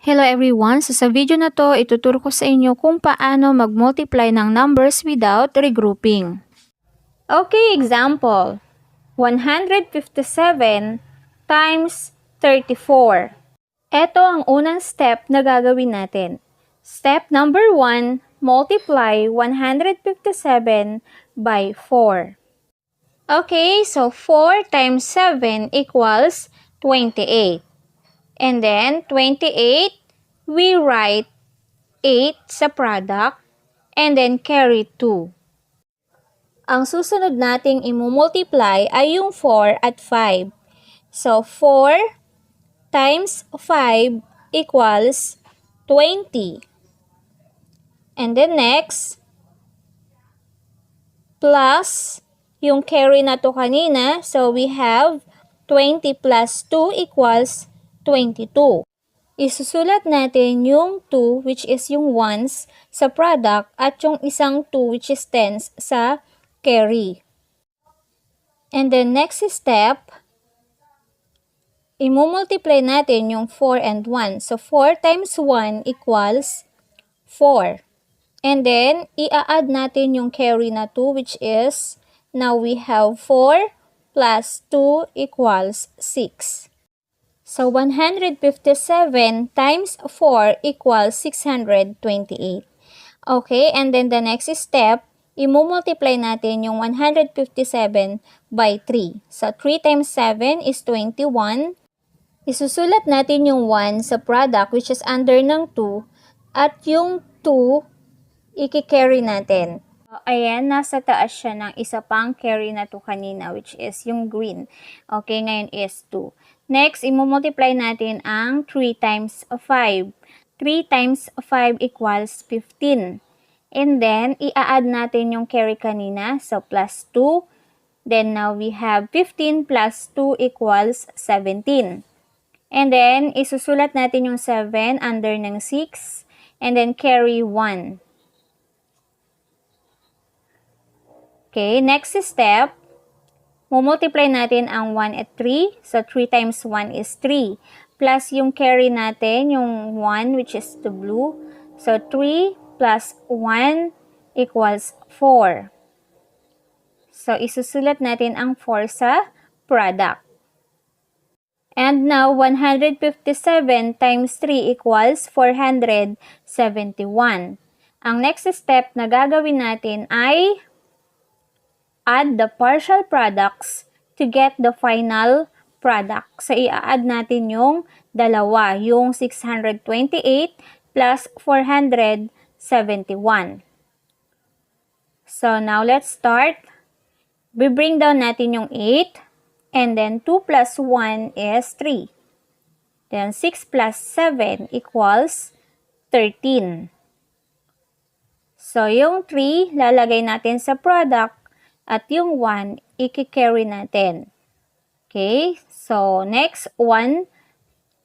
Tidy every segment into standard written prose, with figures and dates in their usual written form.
Hello everyone! Sa video na to, ituturo ko sa inyo kung paano mag-multiply ng numbers without regrouping. Okay, example. 157 times 34. Ito ang unang step na gagawin natin. Step number 1, multiply 157 by 4. Okay, so 4 times 7 equals 28. And then, 28, we write 8 sa product, and then carry 2. Ang susunod nating imumultiply ay yung 4 at 5. So, 4 times 5 equals 20. And then next, plus yung carry na to kanina. So, we have 20 plus 2 equals 22. Isusulat natin yung 2 which is yung ones sa product at yung isang 2 which is tens sa carry. And then next step, imumultiply natin yung 4 and 1. So 4 times 1 equals 4. And then i-add natin yung carry na 2 which is, now we have 4 plus 2 equals 6. So, 157 times 4 equals 628. Okay, and then the next step, imumultiply natin yung 157 by 3. So, 3 times 7 is 21. Isusulat natin yung 1 sa product which is under ng 2 at yung 2 i-carry natin. Ayan, nasa taas siya ng isa pang carry na to kanina which is yung green. Okay, ngayon is 2. Next, imumultiply natin ang 3 times 5. 3 times 5 equals 15. And then, i-add natin yung carry kanina. So, plus 2. Then, now we have 15 plus 2 equals 17. And then, isusulat natin yung 7 under ng 6. And then, carry 1. Okay, next step. Mumultiply natin ang 1 at 3. So, 3 times 1 is 3. Plus yung carry natin, yung 1 which is the blue. So, 3 plus 1 equals 4. So, isusulat natin ang 4 sa product. And now, 157 times 3 equals 471. Ang next step na gagawin natin ay add the partial products to get the final product. So, i-add natin yung dalawa, yung 628 plus 471. So, now let's start. We bring down natin yung 8, and then 2 plus 1 is 3. Then, 6 plus 7 equals 13. So, yung 3, lalagay natin sa product, at yung 1, i-carry natin. Okay? So, next, 1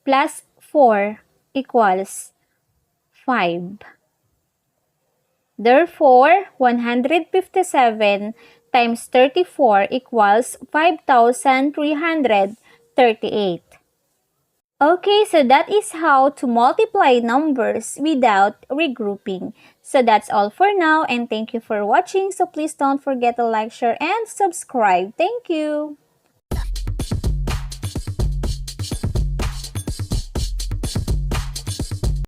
plus 4 equals 5. Therefore, 157 times 34 equals 5,338. Okay, so that is how to multiply numbers without regrouping. So that's all for now, and thank you for watching. So please don't forget to like, share, and subscribe. Thank you!